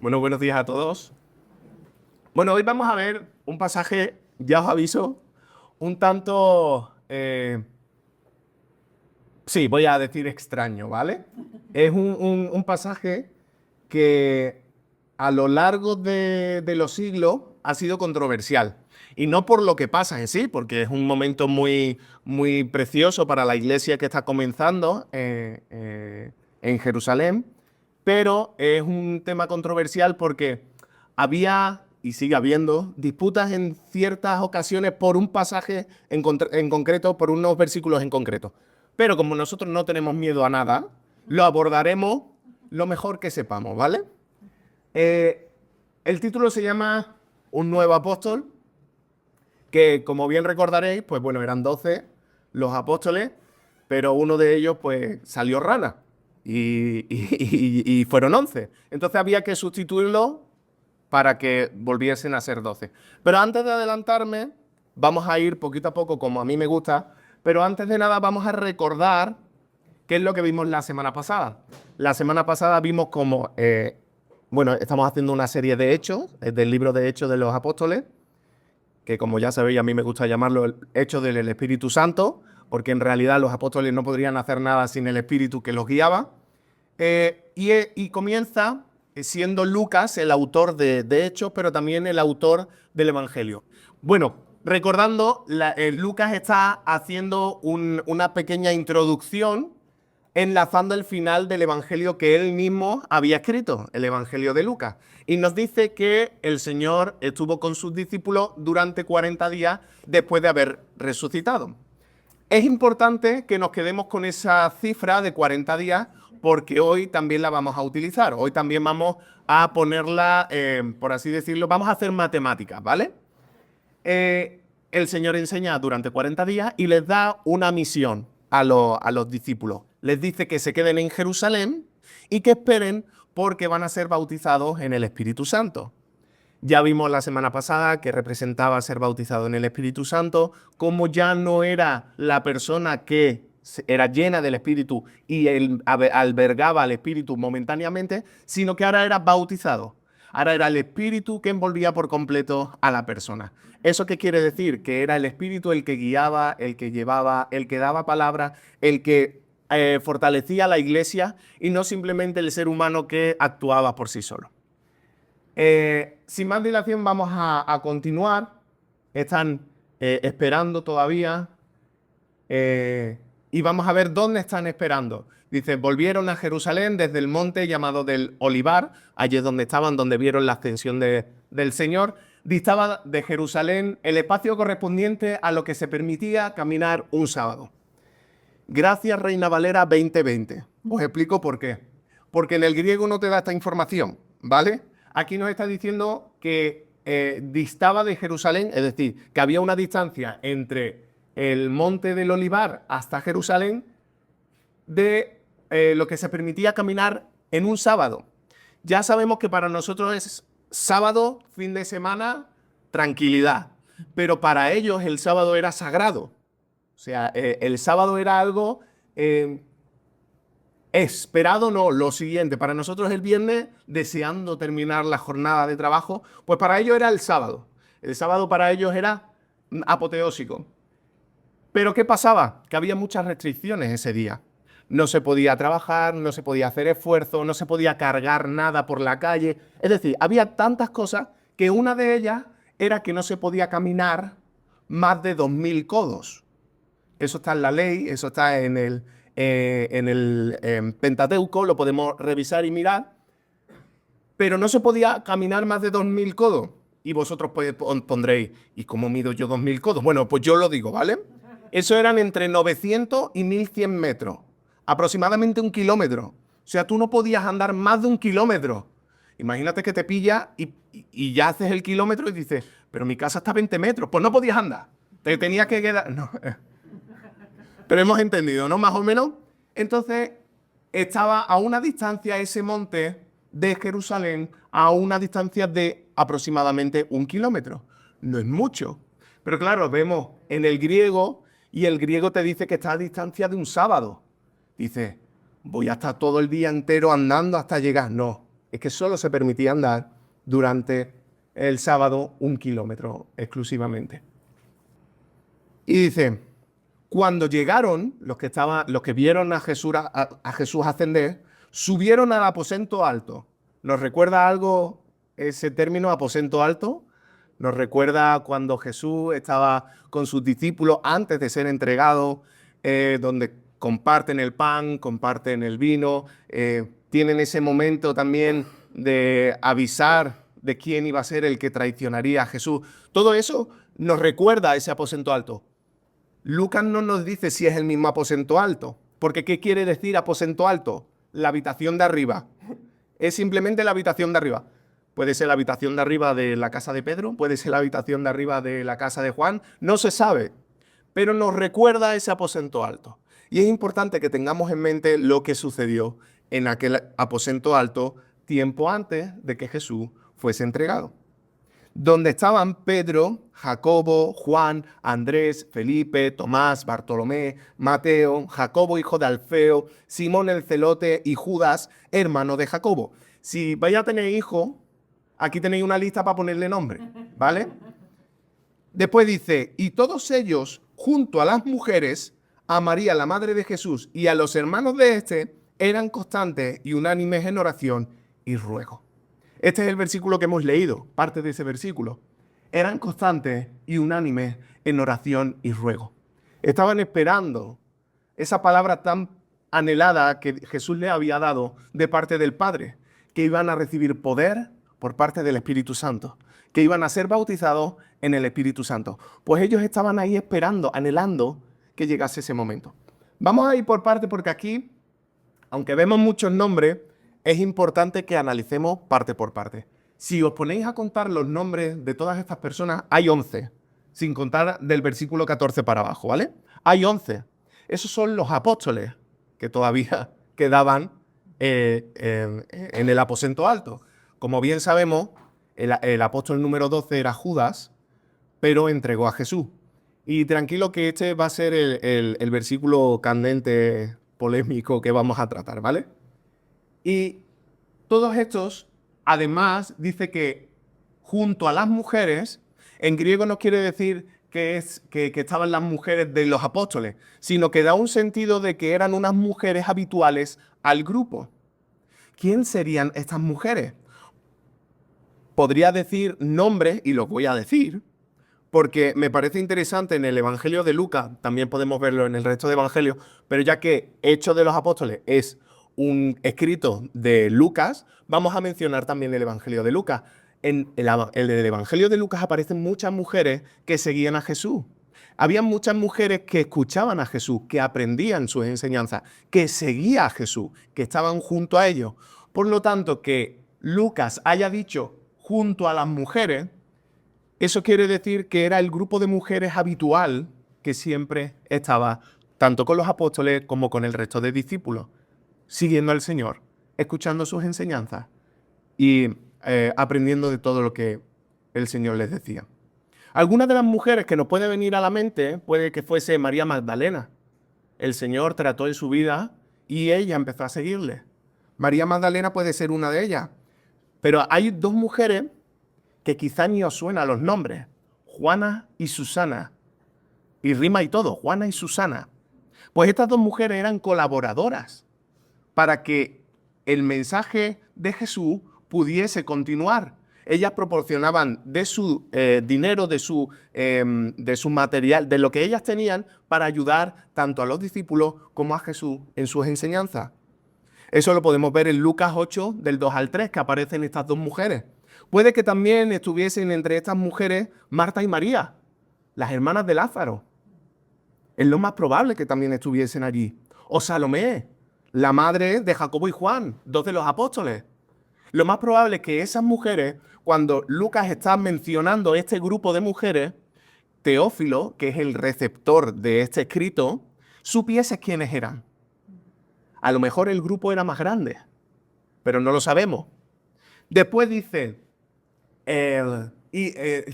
Bueno, buenos días a todos. Bueno, hoy vamos a ver un pasaje, ya os aviso, un tanto, sí, voy a decir extraño, ¿vale? Es un pasaje que a lo largo de los siglos ha sido controversial. Y no por lo que pasa en sí, porque es un momento muy precioso para la iglesia que está comenzando en Jerusalén, pero es un tema controversial porque había y sigue habiendo disputas en ciertas ocasiones por un pasaje en concreto, por unos versículos en concreto. Pero como nosotros no tenemos miedo a nada, lo abordaremos lo mejor que sepamos, ¿vale? Eh, el título se llama Un nuevo apóstol, que como bien recordaréis, pues bueno, eran 12 los apóstoles, pero uno de ellos pues salió rana y fueron 11. Entonces había que sustituirlo para que volviesen a ser 12. Pero antes de adelantarme, vamos a ir poquito a poco como a mí me gusta, pero antes de nada vamos a recordar qué es lo que vimos la semana pasada. La semana pasada vimos como, bueno, estamos haciendo una serie de hechos, del libro de Hechos de los Apóstoles, que como ya sabéis a mí me gusta llamarlo el Hechos del Espíritu Santo, porque en realidad los apóstoles no podrían hacer nada sin el Espíritu que los guiaba. Y comienza siendo Lucas el autor de Hechos, pero también el autor del Evangelio. Bueno, recordando, Lucas está haciendo una pequeña introducción enlazando el final del Evangelio que él mismo había escrito, el Evangelio de Lucas. Y nos dice que el Señor estuvo con sus discípulos durante 40 días después de haber resucitado. Es importante que nos quedemos con esa cifra de 40 días porque hoy también la vamos a utilizar. Hoy también vamos a ponerla, por así decirlo, vamos a hacer matemáticas, ¿vale? El Señor enseña durante 40 días y les da una misión a los discípulos. Les dice que se queden en Jerusalén y que esperen porque van a ser bautizados en el Espíritu Santo. Ya vimos la semana pasada que representaba ser bautizado en el Espíritu Santo, como ya no era la persona que era llena del Espíritu y albergaba al Espíritu momentáneamente, sino que ahora era bautizado. Ahora era el Espíritu que envolvía por completo a la persona. ¿Eso qué quiere decir? Que era el Espíritu el que guiaba, el que llevaba, el que daba palabra, el que fortalecía la iglesia y no simplemente el ser humano que actuaba por sí solo. Sin más dilación vamos a continuar. Están esperando todavía y vamos a ver dónde están esperando. Dice, volvieron a Jerusalén desde el monte llamado del Olivar, allí es donde estaban, donde vieron la ascensión del Señor. Distaba de Jerusalén el espacio correspondiente a lo que se permitía caminar un sábado. Gracias, Reina Valera 2020. Os explico por qué. Porque en el griego no te da esta información, ¿vale? Aquí nos está diciendo que distaba de Jerusalén, es decir, que había una distancia entre el monte del Olivar hasta Jerusalén de lo que se permitía caminar en un sábado. Ya sabemos que para nosotros es sábado, fin de semana, tranquilidad. Pero para ellos el sábado era sagrado. O sea, el sábado era algo esperado, no, lo siguiente. Para nosotros el viernes, deseando terminar la jornada de trabajo, pues para ellos era el sábado. El sábado para ellos era apoteósico. Pero ¿qué pasaba? Que había muchas restricciones ese día. No se podía trabajar, no se podía hacer esfuerzo, no se podía cargar nada por la calle. Es decir, había tantas cosas que una de ellas era que no se podía caminar más de 2000 codos. Eso está en la ley, eso está en el Pentateuco, lo podemos revisar y mirar, pero no se podía caminar más de 2000 codos. Y vosotros pondréis, ¿y cómo mido yo 2000 codos? Bueno, pues yo lo digo, ¿vale? Eso eran entre 900 y 1100 metros, aproximadamente 1 kilómetro. O sea, tú no podías andar más de 1 kilómetro. Imagínate que te pilla y ya haces el kilómetro y dices, pero mi casa está a 20 metros. Pues no podías andar. Te tenías que quedar. No. Pero hemos entendido, ¿no? Más o menos. Entonces, estaba a una distancia ese monte de Jerusalén, a una distancia de aproximadamente 1 kilómetro. No es mucho. Pero claro, vemos en el griego, y el griego te dice que está a distancia de un sábado. Dice, voy a estar todo el día entero andando hasta llegar. No, es que solo se permitía andar durante el sábado 1 kilómetro exclusivamente. Y dice, cuando llegaron, los que vieron a Jesús ascender, subieron al aposento alto. ¿Nos recuerda algo ese término, aposento alto? Nos recuerda cuando Jesús estaba con sus discípulos antes de ser entregado, donde comparten el pan, comparten el vino, tienen ese momento también de avisar de quién iba a ser el que traicionaría a Jesús. Todo eso nos recuerda a ese aposento alto. Lucas no nos dice si es el mismo aposento alto, porque ¿qué quiere decir aposento alto? La habitación de arriba. Es simplemente la habitación de arriba. Puede ser la habitación de arriba de la casa de Pedro, puede ser la habitación de arriba de la casa de Juan, no se sabe, pero nos recuerda ese aposento alto. Y es importante que tengamos en mente lo que sucedió en aquel aposento alto tiempo antes de que Jesús fuese entregado. Donde estaban Pedro, Jacobo, Juan, Andrés, Felipe, Tomás, Bartolomé, Mateo, Jacobo hijo de Alfeo, Simón el celote y Judas, hermano de Jacobo. Si vais a tener hijos, aquí tenéis una lista para ponerle nombre, ¿vale? Después dice, y todos ellos, junto a las mujeres, a María, la madre de Jesús, y a los hermanos de éste, eran constantes y unánimes en oración y ruego. Este es el versículo que hemos leído, parte de ese versículo. Eran constantes y unánimes en oración y ruego. Estaban esperando esa palabra tan anhelada que Jesús le había dado de parte del Padre, que iban a recibir poder por parte del Espíritu Santo, que iban a ser bautizados en el Espíritu Santo. Pues ellos estaban ahí esperando, anhelando que llegase ese momento. Vamos a ir por parte porque aquí, aunque vemos muchos nombres, es importante que analicemos parte por parte. Si os ponéis a contar los nombres de todas estas personas, hay 11, sin contar del versículo 14 para abajo, ¿vale? Hay 11. Esos son los apóstoles que todavía quedaban en el aposento alto. Como bien sabemos, el apóstol número 12 era Judas, pero entregó a Jesús. Y tranquilo que este va a ser el versículo candente, polémico que vamos a tratar, ¿vale? Y todos estos, además, dice que junto a las mujeres, en griego no quiere decir que estaban las mujeres de los apóstoles, sino que da un sentido de que eran unas mujeres habituales al grupo. ¿Quién serían estas mujeres? Podría decir nombres, y los voy a decir, porque me parece interesante en el Evangelio de Lucas, también podemos verlo en el resto de evangelios, pero ya que Hechos de los Apóstoles es un escrito de Lucas, vamos a mencionar también el Evangelio de Lucas. En el Evangelio de Lucas aparecen muchas mujeres que seguían a Jesús. Había muchas mujeres que escuchaban a Jesús, que aprendían sus enseñanzas, que seguían a Jesús, que estaban junto a ellos. Por lo tanto, que Lucas haya dicho junto a las mujeres, eso quiere decir que era el grupo de mujeres habitual que siempre estaba tanto con los apóstoles como con el resto de discípulos, siguiendo al Señor, escuchando sus enseñanzas y aprendiendo de todo lo que el Señor les decía. Algunas de las mujeres que nos puede venir a la mente puede que fuese María Magdalena. El Señor trató en su vida y ella empezó a seguirle. María Magdalena puede ser una de ellas. Pero hay dos mujeres que quizá ni os suenan los nombres, Juana y Susana. Y rima y todo, Juana y Susana. Pues estas dos mujeres eran colaboradoras para que el mensaje de Jesús pudiese continuar. Ellas proporcionaban de su dinero, de su material, de lo que ellas tenían para ayudar tanto a los discípulos como a Jesús en sus enseñanzas. Eso lo podemos ver en Lucas 8, del 2 al 3, que aparecen estas dos mujeres. Puede que también estuviesen entre estas mujeres Marta y María, las hermanas de Lázaro. Es lo más probable que también estuviesen allí. O Salomé, la madre de Jacobo y Juan, dos de los apóstoles. Lo más probable es que esas mujeres, cuando Lucas está mencionando este grupo de mujeres, Teófilo, que es el receptor de este escrito, supiese quiénes eran. A lo mejor el grupo era más grande, pero no lo sabemos. Después dice,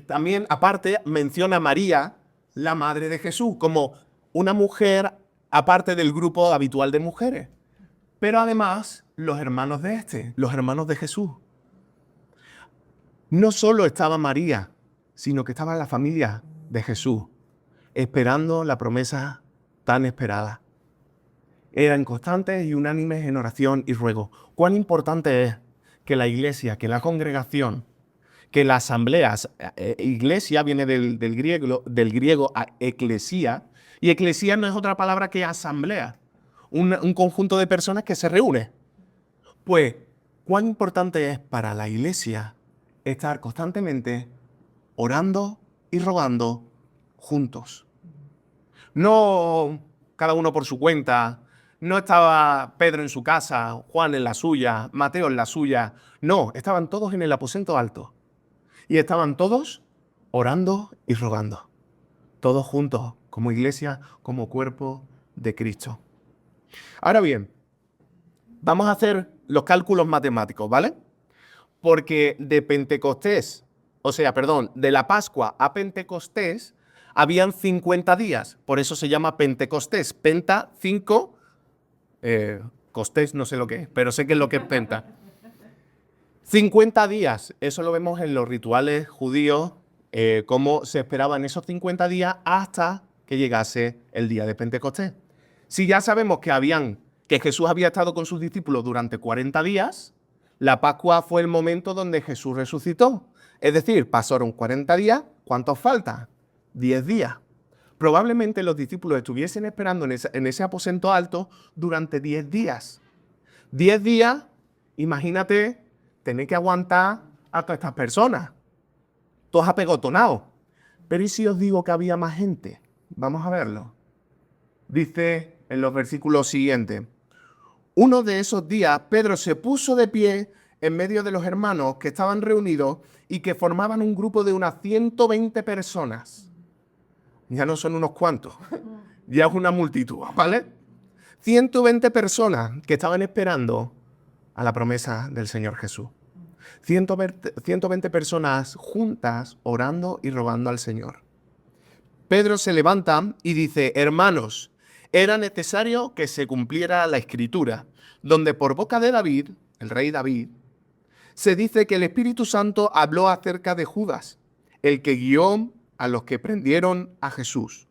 también aparte menciona a María, la madre de Jesús, como una mujer aparte del grupo habitual de mujeres. pero además los hermanos los hermanos de Jesús. No solo estaba María, sino que estaba la familia de Jesús, esperando la promesa tan esperada. Eran constantes y unánimes en oración y ruego. Cuán importante es que la iglesia, que la congregación, que la asamblea, iglesia viene del griego a eclesía, y eclesía no es otra palabra que asamblea, un conjunto de personas que se reúne. Pues, cuán importante es para la iglesia estar constantemente orando y rogando juntos. No cada uno por su cuenta, no estaba Pedro en su casa, Juan en la suya, Mateo en la suya. No, estaban todos en el aposento alto. Y estaban todos orando y rogando. Todos juntos, como iglesia, como cuerpo de Cristo. Ahora bien, vamos a hacer los cálculos matemáticos, ¿vale? Porque de Pentecostés, de la Pascua a Pentecostés, habían 50 días. Por eso se llama Pentecostés. Penta, 5, costés no sé lo que es, pero sé que es lo que es penta. 50 días, eso lo vemos en los rituales judíos, cómo se esperaban esos 50 días hasta que llegase el día de Pentecostés. Si ya sabemos que Jesús había estado con sus discípulos durante 40 días, la Pascua fue el momento donde Jesús resucitó. Es decir, pasaron 40 días, ¿cuántos faltan? 10 días. Probablemente los discípulos estuviesen esperando en ese aposento alto durante 10 días. 10 días, imagínate, tener que aguantar a todas estas personas. Todos apegotonados. Pero ¿y si os digo que había más gente? Vamos a verlo. Dice en los versículos siguientes. Uno de esos días, Pedro se puso de pie en medio de los hermanos que estaban reunidos y que formaban un grupo de unas 120 personas. Ya no son unos cuantos, ya es una multitud, ¿vale? 120 personas que estaban esperando a la promesa del Señor Jesús. 120 personas juntas orando y rogando al Señor. Pedro se levanta y dice, hermanos, era necesario que se cumpliera la Escritura, donde por boca de David, el rey David, se dice que el Espíritu Santo habló acerca de Judas, el que guió a los que prendieron a Jesús.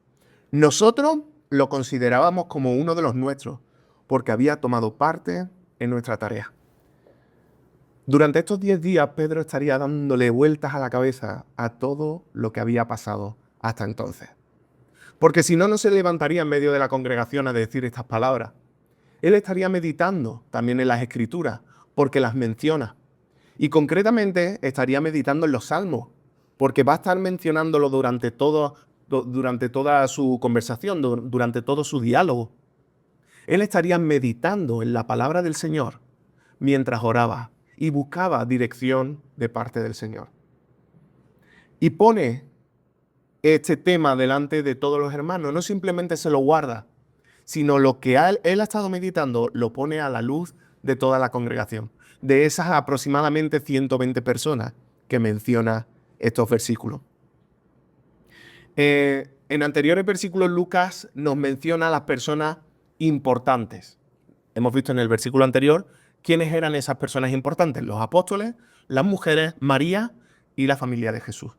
Nosotros lo considerábamos como uno de los nuestros, porque había tomado parte en nuestra tarea. Durante estos 10 días, Pedro estaría dándole vueltas a la cabeza a todo lo que había pasado hasta entonces. Porque si no, no se levantaría en medio de la congregación a decir estas palabras. Él estaría meditando también en las Escrituras, porque las menciona. Y concretamente estaría meditando en los Salmos, porque va a estar mencionándolo durante toda su conversación, durante todo su diálogo. Él estaría meditando en la palabra del Señor mientras oraba y buscaba dirección de parte del Señor. Y pone este tema delante de todos los hermanos, no simplemente se lo guarda, sino lo que él ha estado meditando lo pone a la luz de toda la congregación, de esas aproximadamente 120 personas que menciona estos versículos. En anteriores versículos Lucas nos menciona a las personas importantes. Hemos visto en el versículo anterior quiénes eran esas personas importantes, los apóstoles, las mujeres, María y la familia de Jesús.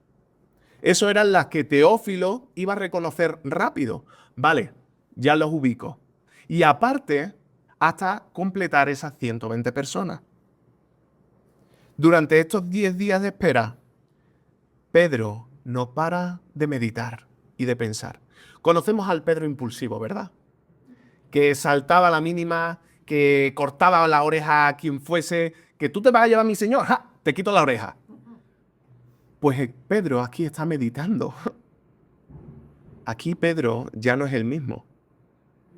Eso eran las que Teófilo iba a reconocer rápido. Vale, ya los ubico. Y aparte, hasta completar esas 120 personas. Durante estos 10 días de espera, Pedro no para de meditar y de pensar. Conocemos al Pedro impulsivo, ¿verdad? Que saltaba a la mínima, que cortaba la oreja a quien fuese, que tú te vas a llevar a mi señor, ¡ja! Te quito la oreja. Pues Pedro aquí está meditando. Aquí Pedro ya no es el mismo.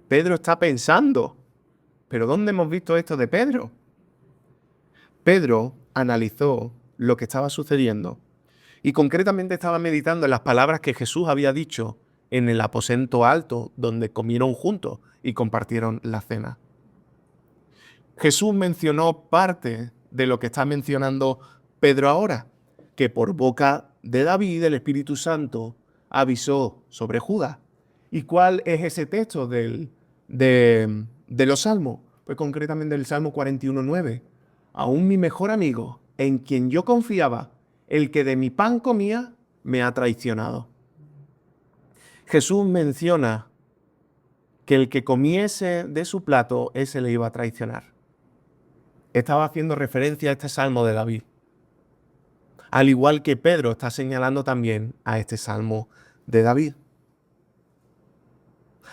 Pedro está pensando. ¿Pero dónde hemos visto esto de Pedro? Pedro analizó lo que estaba sucediendo y concretamente estaba meditando en las palabras que Jesús había dicho en el aposento alto donde comieron juntos y compartieron la cena. Jesús mencionó parte de lo que está mencionando Pedro ahora, que por boca de David el Espíritu Santo avisó sobre Judas. ¿Y cuál es ese texto de los Salmos? Pues concretamente el Salmo 41:9. Aún mi mejor amigo, en quien yo confiaba, el que de mi pan comía, me ha traicionado. Jesús menciona que el que comiese de su plato, ese le iba a traicionar. Estaba haciendo referencia a este Salmo de David. Al igual que Pedro está señalando también a este Salmo de David.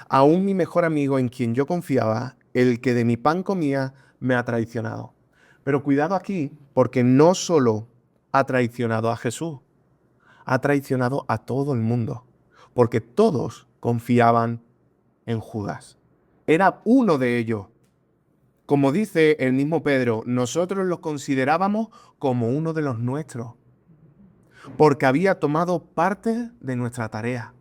Aún mi mejor amigo en quien yo confiaba, el que de mi pan comía, me ha traicionado. Pero cuidado aquí, porque no solo ha traicionado a Jesús, ha traicionado a todo el mundo, porque todos confiaban en Judas. Era uno de ellos. Como dice el mismo Pedro, nosotros los considerábamos como uno de los nuestros, porque había tomado parte de nuestra tarea.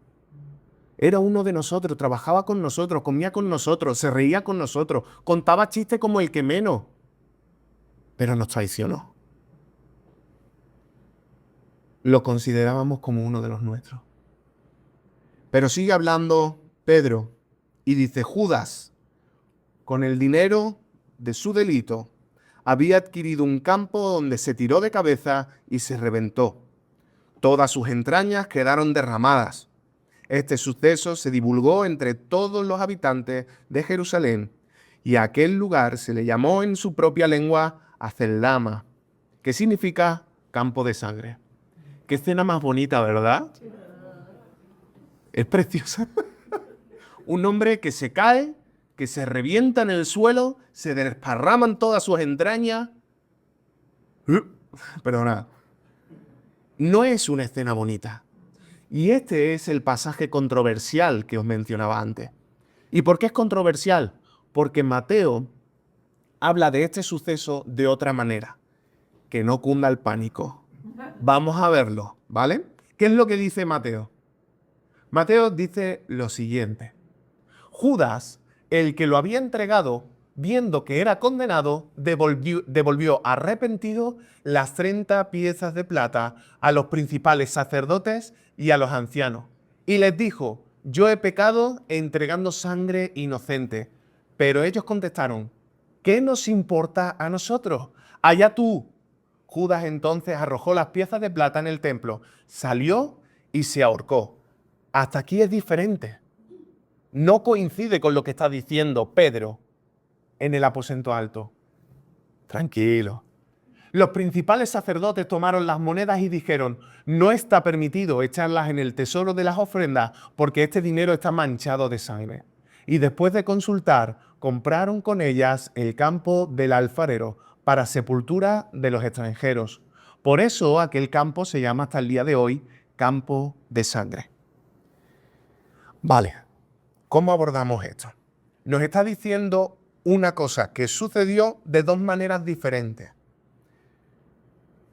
Era uno de nosotros, trabajaba con nosotros, comía con nosotros, se reía con nosotros, contaba chistes como el que menos, pero nos traicionó. Lo considerábamos como uno de los nuestros. Pero sigue hablando Pedro y dice, Judas, con el dinero de su delito, había adquirido un campo donde se tiró de cabeza y se reventó. Todas sus entrañas quedaron derramadas. Este suceso se divulgó entre todos los habitantes de Jerusalén y a aquel lugar se le llamó en su propia lengua Aceldama, que significa campo de sangre. Qué escena más bonita, ¿verdad? Es preciosa. Un hombre que se cae, que se revienta en el suelo, se desparraman todas sus entrañas. Perdona. No es una escena bonita. Y este es el pasaje controversial que os mencionaba antes. ¿Y por qué es controversial? Porque Mateo habla de este suceso de otra manera. Que no cunda el pánico. Vamos a verlo, ¿vale? ¿Qué es lo que dice Mateo? Mateo dice lo siguiente. Judas, el que lo había entregado, viendo que era condenado, devolvió arrepentido las 30 piezas de plata a los principales sacerdotes y a los ancianos. Y les dijo, yo he pecado entregando sangre inocente. Pero ellos contestaron, ¿qué nos importa a nosotros? Allá tú. Judas entonces arrojó las piezas de plata en el templo, salió y se ahorcó. Hasta aquí es diferente. No coincide con lo que está diciendo Pedro en el aposento alto. Tranquilo. Los principales sacerdotes tomaron las monedas y dijeron, no está permitido echarlas en el tesoro de las ofrendas porque este dinero está manchado de sangre. Y después de consultar, compraron con ellas el campo del alfarero para sepultura de los extranjeros. Por eso aquel campo se llama hasta el día de hoy campo de sangre. Vale, ¿cómo abordamos esto? Nos está diciendo una cosa que sucedió de dos maneras diferentes.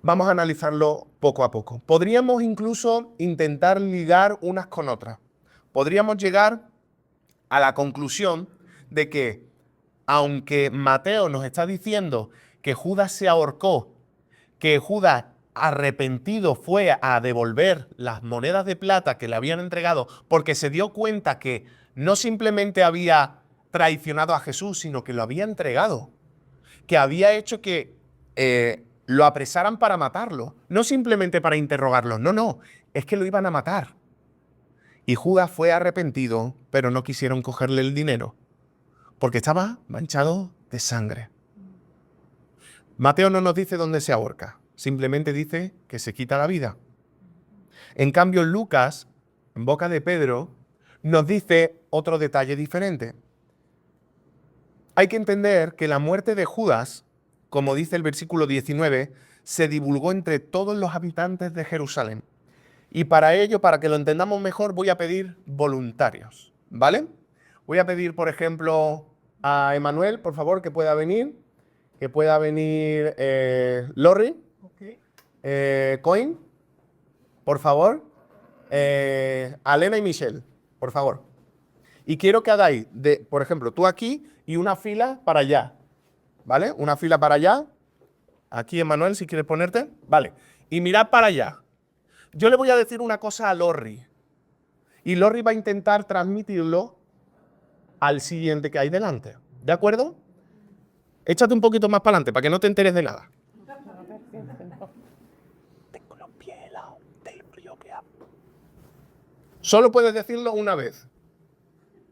Vamos a analizarlo poco a poco. Podríamos incluso intentar ligar unas con otras. Podríamos llegar a la conclusión de que, aunque Mateo nos está diciendo que Judas se ahorcó, que Judas arrepentido fue a devolver las monedas de plata que le habían entregado porque se dio cuenta que no simplemente había traicionado a Jesús, sino que lo había entregado, que había hecho que lo apresaran para matarlo, no simplemente para interrogarlo, no, es que lo iban a matar. Y Judas fue arrepentido, pero no quisieron cogerle el dinero, porque estaba manchado de sangre. Mateo no nos dice dónde se ahorca, simplemente dice que se quita la vida. En cambio, Lucas, en boca de Pedro, nos dice otro detalle diferente. Hay que entender que la muerte de Judas, como dice el versículo 19, se divulgó entre todos los habitantes de Jerusalén. Y para ello, para que lo entendamos mejor, voy a pedir voluntarios, ¿vale? Voy a pedir, por ejemplo, a Emanuel, por favor, que pueda venir. Que pueda venir Lorri, Coin, por favor. Alena y Michelle, por favor. Y quiero que hagáis, por ejemplo, tú aquí y una fila para allá. ¿Vale? Una fila para allá. Aquí, Emanuel, si quieres ponerte. Vale. Y mirad para allá. Yo le voy a decir una cosa a Lorri. Y Lorri va a intentar transmitirlo al siguiente que hay delante. ¿De acuerdo? Échate un poquito más para adelante para que no te enteres de nada. Tengo los pies helados del frío que hace. Solo puedes decirlo una vez.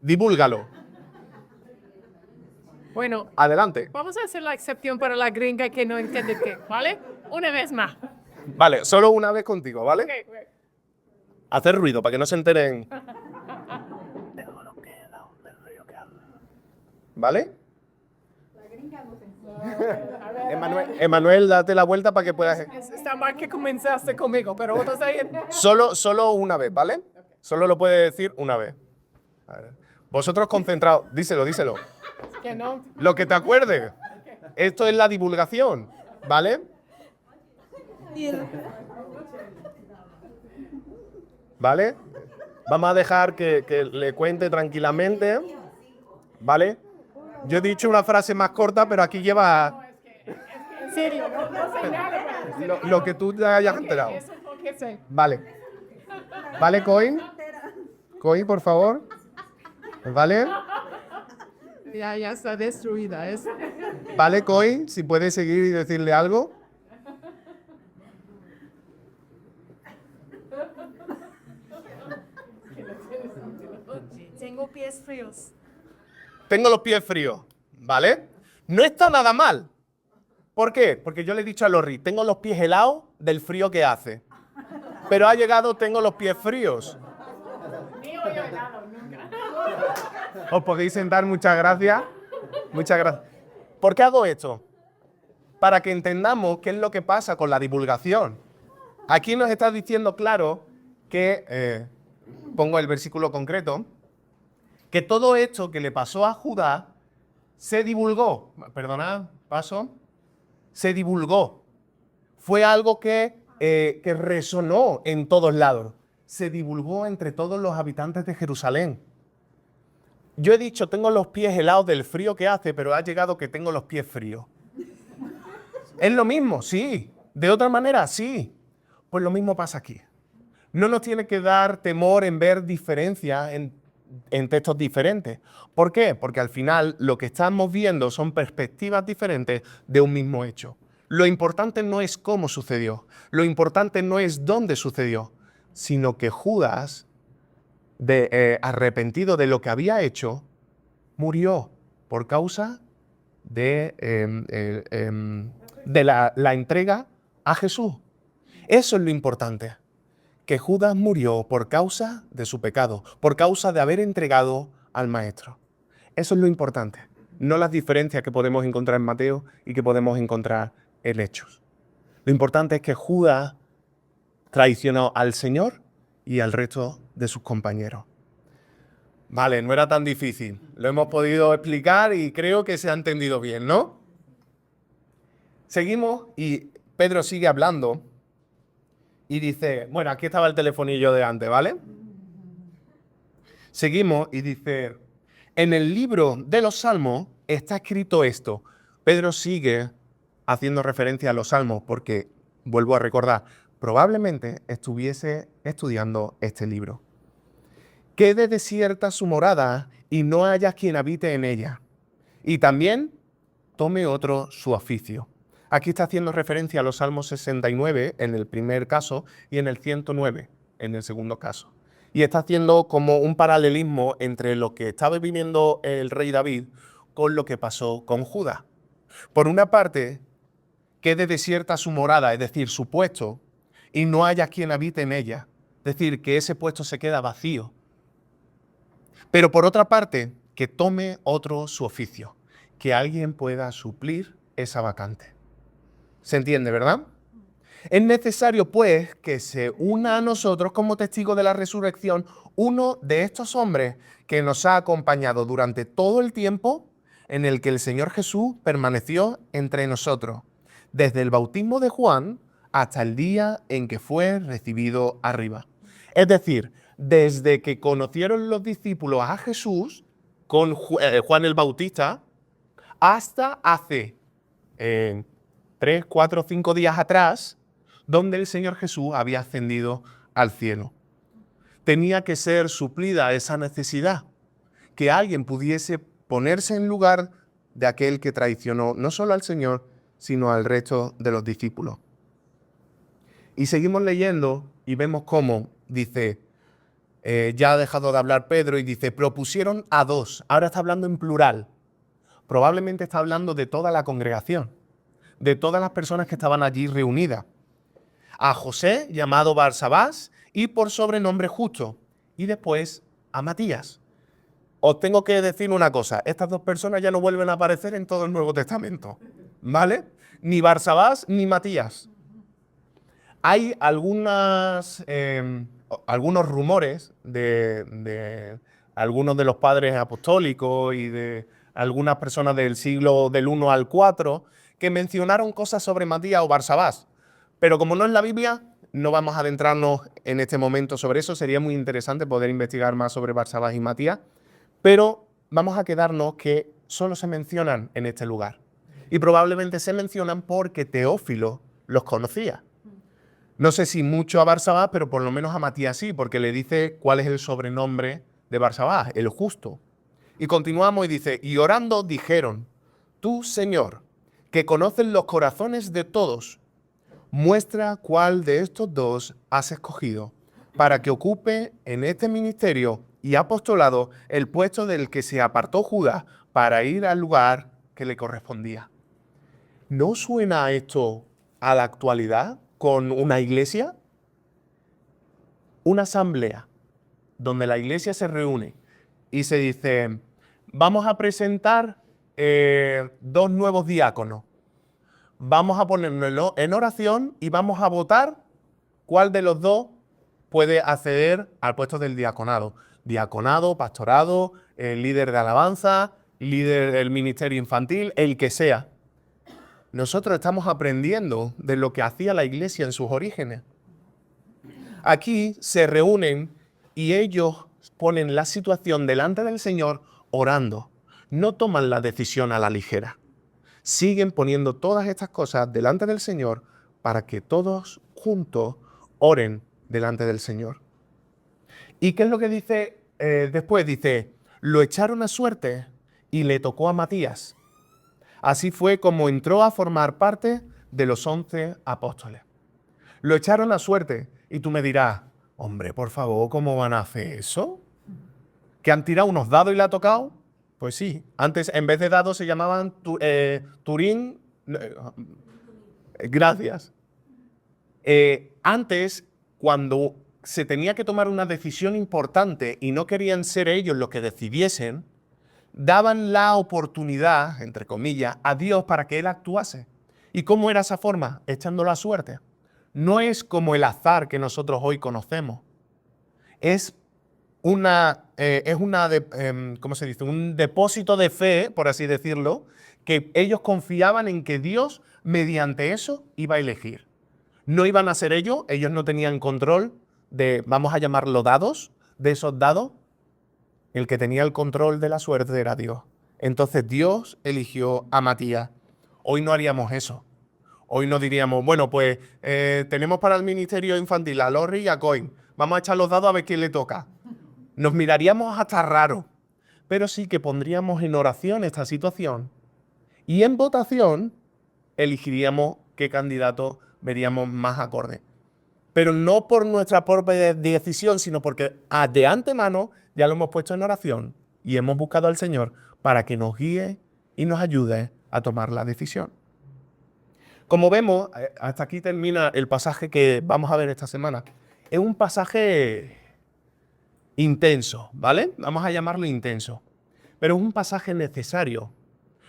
Divúlgalo. Bueno, Adelante. vamos a hacer la excepción para la gringa que no entiende qué, ¿vale? Una vez más. Vale, solo una vez contigo, ¿vale? Ok, ok. Hacer ruido para que no se enteren. ¿Vale? Emanuel, date la vuelta para que puedas... Está mal que comenzaste conmigo, pero vos ahí. Solo una vez, ¿vale? Solo lo puedes decir una vez. A ver. Vosotros concentrados, díselo. Que no. Lo que te acuerdes. Esto es la divulgación, ¿vale? ¿Vale? Vamos a dejar que le cuente tranquilamente, ¿vale? Yo he dicho una frase más corta, pero aquí lleva En serio, no sé nada. lo que tú te hayas enterado. Eso es lo que sé. Vale. ¿Vale, Coin? Coin, por favor. ¿Vale? Ya está destruida. ¿Vale, Coin? Si puedes seguir y decirle algo. Tengo pies fríos. Tengo los pies fríos, ¿vale? No está nada mal. ¿Por qué? Porque yo le he dicho a Lorri, tengo los pies helados del frío que hace. Pero ha llegado, tengo los pies fríos. Os podéis sentar, muchas gracias. Muchas gracias. ¿Por qué hago esto? Para que entendamos qué es lo que pasa con la divulgación. Aquí nos está diciendo claro que, pongo el versículo concreto, que todo esto que le pasó a Judá se divulgó. Perdonad, paso. Se divulgó. Fue algo que resonó en todos lados. Se divulgó entre todos los habitantes de Jerusalén. Yo he dicho, tengo los pies helados del frío que hace, pero ha llegado que tengo los pies fríos. ¿Es lo mismo? Sí. ¿De otra manera? Sí. Pues lo mismo pasa aquí. No nos tiene que dar temor en ver diferencias en textos diferentes. ¿Por qué? Porque al final lo que estamos viendo son perspectivas diferentes de un mismo hecho. Lo importante no es cómo sucedió, lo importante no es dónde sucedió, sino que Judas, arrepentido de lo que había hecho, murió por causa de la entrega a Jesús. Eso es lo importante. Que Judas murió por causa de su pecado, por causa de haber entregado al Maestro. Eso es lo importante, no las diferencias que podemos encontrar en Mateo y que podemos encontrar en Hechos. Lo importante es que Judas traicionó al Señor y al resto de sus compañeros. Vale, no era tan difícil. Lo hemos podido explicar y creo que se ha entendido bien, ¿no? Seguimos y Pedro sigue hablando. Y dice, bueno, aquí estaba el telefonillo de antes, ¿vale? Seguimos y dice, en el libro de los Salmos está escrito esto. Pedro sigue haciendo referencia a los Salmos porque, vuelvo a recordar, probablemente estuviese estudiando este libro. Quede desierta su morada y no haya quien habite en ella. Y también tome otro su oficio. Aquí está haciendo referencia a los Salmos 69 en el primer caso y en el 109 en el segundo caso. Y está haciendo como un paralelismo entre lo que estaba viviendo el rey David con lo que pasó con Judá. Por una parte, quede desierta su morada, es decir, su puesto, y no haya quien habite en ella. Es decir, que ese puesto se queda vacío. Pero por otra parte, que tome otro su oficio, que alguien pueda suplir esa vacante. ¿Se entiende, verdad? Es necesario, pues, que se una a nosotros como testigos de la resurrección uno de estos hombres que nos ha acompañado durante todo el tiempo en el que el Señor Jesús permaneció entre nosotros, desde el bautismo de Juan hasta el día en que fue recibido arriba. Es decir, desde que conocieron los discípulos a Jesús con Juan el Bautista hasta hace 3, 4, 5 días atrás, donde el Señor Jesús había ascendido al cielo. Tenía que ser suplida esa necesidad, que alguien pudiese ponerse en lugar de aquel que traicionó no solo al Señor, sino al resto de los discípulos. Y seguimos leyendo y vemos cómo, dice, ya ha dejado de hablar Pedro y dice, propusieron a dos. Ahora está hablando en plural. Probablemente está hablando de toda la congregación, de todas las personas que estaban allí reunidas. A José, llamado Barsabás, y por sobrenombre Justo. Y después a Matías. Os tengo que decir una cosa, estas dos personas ya no vuelven a aparecer en todo el Nuevo Testamento, ¿vale? Ni Barsabás ni Matías. Hay algunos rumores de algunos de los padres apostólicos y de algunas personas del siglo del 1 al 4 que mencionaron cosas sobre Matías o Barsabás. Pero como no es la Biblia, no vamos a adentrarnos en este momento sobre eso. Sería muy interesante poder investigar más sobre Barsabás y Matías. Pero vamos a quedarnos que solo se mencionan en este lugar. Y probablemente se mencionan porque Teófilo los conocía. No sé si mucho a Barsabás, pero por lo menos a Matías sí, porque le dice cuál es el sobrenombre de Barsabás, el justo. Y continuamos y dice, y orando dijeron, tú, Señor, que conoces los corazones de todos, muestra cuál de estos dos has escogido para que ocupe en este ministerio y apostolado el puesto del que se apartó Judas para ir al lugar que le correspondía. ¿No suena esto a la actualidad con una iglesia? Una asamblea donde la iglesia se reúne y se dice, vamos a presentar dos nuevos diáconos. Vamos a ponernos en oración y vamos a votar cuál de los dos puede acceder al puesto del diaconado. Diaconado, pastorado, líder de alabanza, líder del ministerio infantil, el que sea. Nosotros estamos aprendiendo de lo que hacía la iglesia en sus orígenes. Aquí se reúnen y ellos ponen la situación delante del Señor orando. No toman la decisión a la ligera. Siguen poniendo todas estas cosas delante del Señor para que todos juntos oren delante del Señor. ¿Y qué es lo que dice después? Dice, lo echaron a suerte y le tocó a Matías. Así fue como entró a formar parte de los 11 apóstoles. Lo echaron a suerte y tú me dirás, hombre, por favor, ¿cómo van a hacer eso? ¿Que han tirado unos dados y le ha tocado? Pues sí, antes en vez de dados se llamaban Turín. Gracias. Antes, cuando se tenía que tomar una decisión importante y no querían ser ellos los que decidiesen, daban la oportunidad, entre comillas, a Dios para que Él actuase. ¿Y cómo era esa forma? Echándolo a suerte. No es como el azar que nosotros hoy conocemos. Es un depósito de fe, por así decirlo, que ellos confiaban en que Dios, mediante eso, iba a elegir. No iban a ser ellos no tenían control de, vamos a llamarlo dados, de esos dados. El que tenía el control de la suerte era Dios. Entonces Dios eligió a Matías. Hoy no haríamos eso. Hoy no diríamos, bueno, pues tenemos para el ministerio infantil a Lorri y a Coin. Vamos a echar los dados a ver quién le toca. Nos miraríamos hasta raro, pero sí que pondríamos en oración esta situación y en votación elegiríamos qué candidato veríamos más acorde. Pero no por nuestra propia decisión, sino porque de antemano ya lo hemos puesto en oración y hemos buscado al Señor para que nos guíe y nos ayude a tomar la decisión. Como vemos, hasta aquí termina el pasaje que vamos a ver esta semana. Es un pasaje intenso, ¿vale? Vamos a llamarlo intenso. Pero es un pasaje necesario.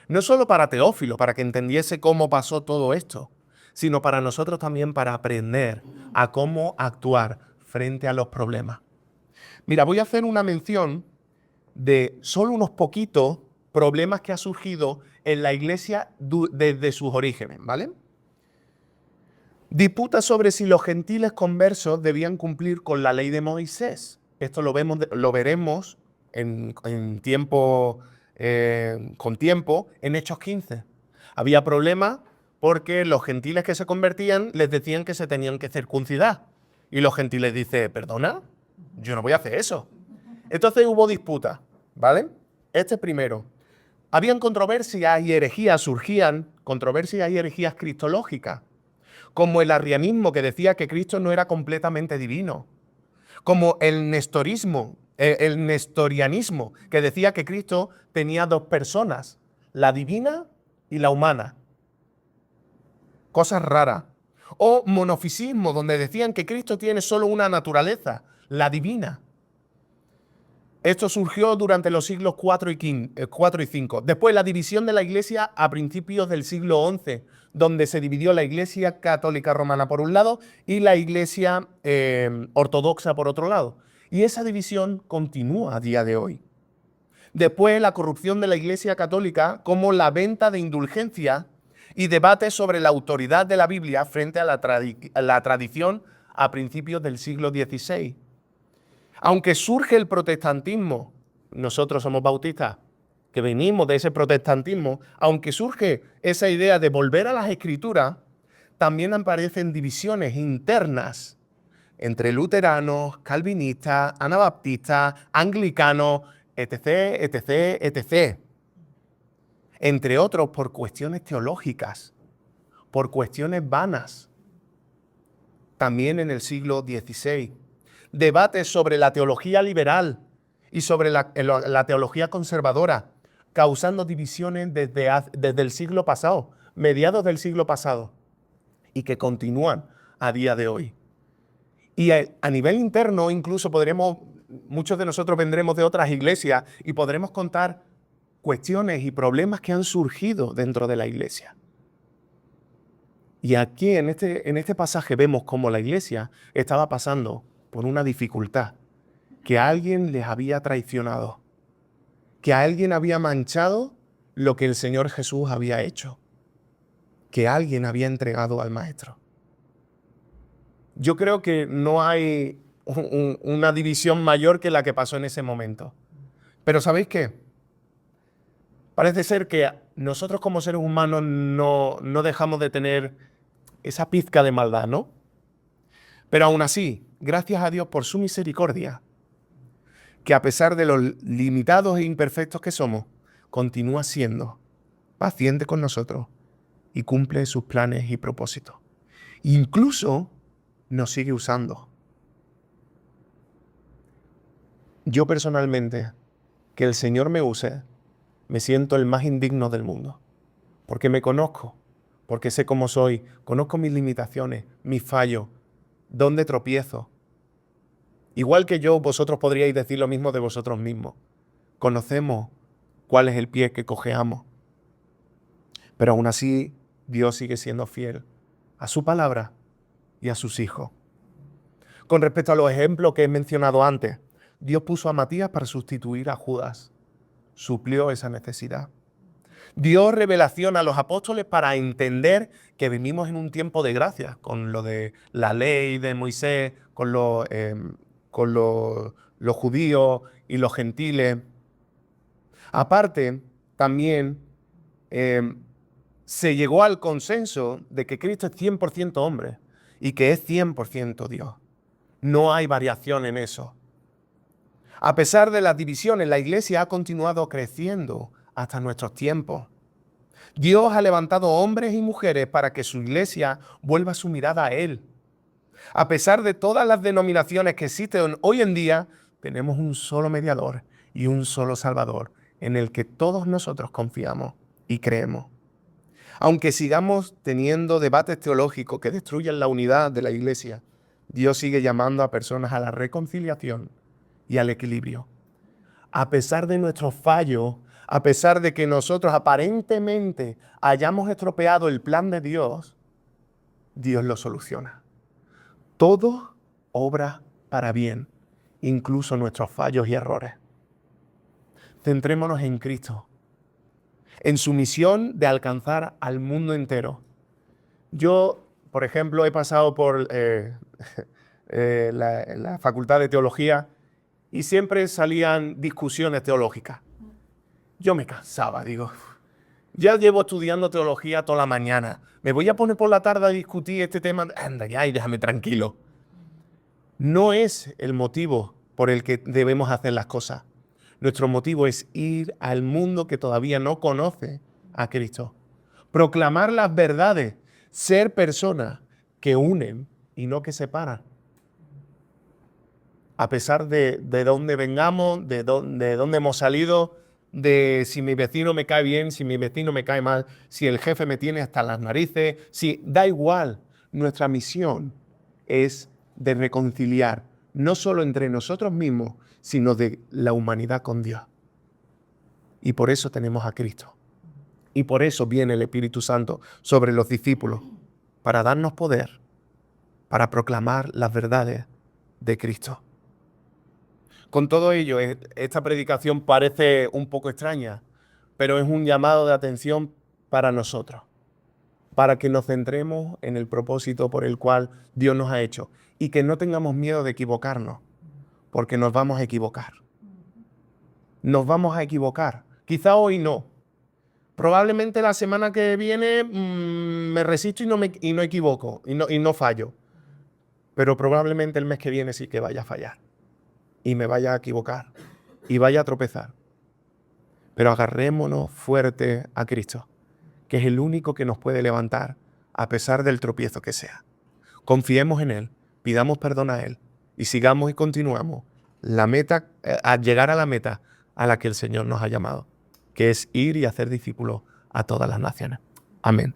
No solo para Teófilo, para que entendiese cómo pasó todo esto, sino para nosotros también para aprender a cómo actuar frente a los problemas. Mira, voy a hacer una mención de solo unos poquitos problemas que ha surgido en la iglesia desde sus orígenes, ¿vale? Disputa sobre si los gentiles conversos debían cumplir con la ley de Moisés. Esto lo veremos con tiempo en Hechos 15. Había problemas porque los gentiles que se convertían les decían que se tenían que circuncidar. Y los gentiles dicen, ¿perdona? Yo no voy a hacer eso. Entonces hubo disputa, ¿vale? Este primero. habían controversias y herejías, surgían controversias y herejías cristológicas, como el arrianismo que decía que Cristo no era completamente divino, como el nestorismo, el nestorianismo que decía que Cristo tenía dos personas, la divina y la humana. Cosas raras. O monofisismo, donde decían que Cristo tiene solo una naturaleza, la divina. Esto surgió durante los siglos IV y V. Después la división de la Iglesia a principios del siglo XI, donde se dividió la Iglesia católica romana por un lado y la Iglesia ortodoxa por otro lado. Y esa división continúa a día de hoy. Después la corrupción de la Iglesia católica, como la venta de indulgencia y debates sobre la autoridad de la Biblia frente a la tradición a principios del siglo XVI. Aunque surge el protestantismo, nosotros somos bautistas, que venimos de ese protestantismo, aunque surge esa idea de volver a las Escrituras, también aparecen divisiones internas entre luteranos, calvinistas, anabaptistas, anglicanos, etc., etc., etc. Entre otros por cuestiones teológicas, por cuestiones vanas. También en el siglo XVI. Debates sobre la teología liberal y sobre la teología conservadora, causando divisiones desde el siglo pasado, mediados del siglo pasado, y que continúan a día de hoy. Y a nivel interno, incluso muchos de nosotros vendremos de otras iglesias y podremos contar cuestiones y problemas que han surgido dentro de la iglesia. Y aquí en este pasaje vemos cómo la iglesia estaba pasando por una dificultad, que alguien les había traicionado, que alguien había manchado lo que el Señor Jesús había hecho, que alguien había entregado al Maestro. Yo creo que no hay una división mayor que la que pasó en ese momento. Pero ¿sabéis qué? Parece ser que nosotros como seres humanos no dejamos de tener esa pizca de maldad, ¿no? Pero aún así, gracias a Dios por su misericordia, que a pesar de los limitados e imperfectos que somos, continúa siendo paciente con nosotros y cumple sus planes y propósitos. Incluso nos sigue usando. Yo personalmente, que el Señor me use, me siento el más indigno del mundo, porque me conozco, porque sé cómo soy, conozco mis limitaciones, mis fallos, dónde tropiezo. Igual que yo, vosotros podríais decir lo mismo de vosotros mismos. Conocemos cuál es el pie que cojeamos. Pero aún así, Dios sigue siendo fiel a su palabra y a sus hijos. Con respecto a los ejemplos que he mencionado antes, Dios puso a Matías para sustituir a Judas. Suplió esa necesidad. Dio revelación a los apóstoles para entender que vivimos en un tiempo de gracia, con lo de la ley de Moisés, con los judíos y los gentiles. Aparte, también se llegó al consenso de que Cristo es 100% hombre y que es 100% Dios. No hay variación en eso. A pesar de las divisiones, la iglesia ha continuado creciendo hasta nuestros tiempos. Dios ha levantado hombres y mujeres para que su iglesia vuelva su mirada a Él. A pesar de todas las denominaciones que existen hoy en día, tenemos un solo mediador y un solo Salvador en el que todos nosotros confiamos y creemos. Aunque sigamos teniendo debates teológicos que destruyan la unidad de la iglesia, Dios sigue llamando a personas a la reconciliación y al equilibrio. A pesar de nuestros fallos, a pesar de que nosotros aparentemente hayamos estropeado el plan de Dios, Dios lo soluciona. Todo obra para bien, incluso nuestros fallos y errores. Centrémonos en Cristo, en su misión de alcanzar al mundo entero. Yo, por ejemplo, he pasado por la Facultad de Teología y siempre salían discusiones teológicas. Yo me cansaba, digo, ya llevo estudiando teología toda la mañana, me voy a poner por la tarde a discutir este tema, anda ya y déjame tranquilo. No es el motivo por el que debemos hacer las cosas. Nuestro motivo es ir al mundo que todavía no conoce a Cristo. Proclamar las verdades, ser personas que unen y no que separan. A pesar de dónde vengamos, de dónde hemos salido, de si mi vecino me cae bien, si mi vecino me cae mal, si el jefe me tiene hasta las narices, da igual. Nuestra misión es de reconciliar, no solo entre nosotros mismos, sino de la humanidad con Dios. Y por eso tenemos a Cristo. Y por eso viene el Espíritu Santo sobre los discípulos, para darnos poder, para proclamar las verdades de Cristo. Con todo ello, esta predicación parece un poco extraña, pero es un llamado de atención para nosotros, para que nos centremos en el propósito por el cual Dios nos ha hecho y que no tengamos miedo de equivocarnos, porque nos vamos a equivocar. Nos vamos a equivocar. Quizá hoy no. Probablemente la semana que viene me resisto y no equivoco, y no fallo. Pero probablemente el mes que viene sí que vaya a fallar. Y me vaya a equivocar. Y vaya a tropezar. Pero agarrémonos fuerte a Cristo, que es el único que nos puede levantar a pesar del tropiezo que sea. Confiemos en Él, pidamos perdón a Él y sigamos y continuamos a llegar a la meta a la que el Señor nos ha llamado, que es ir y hacer discípulos a todas las naciones. Amén.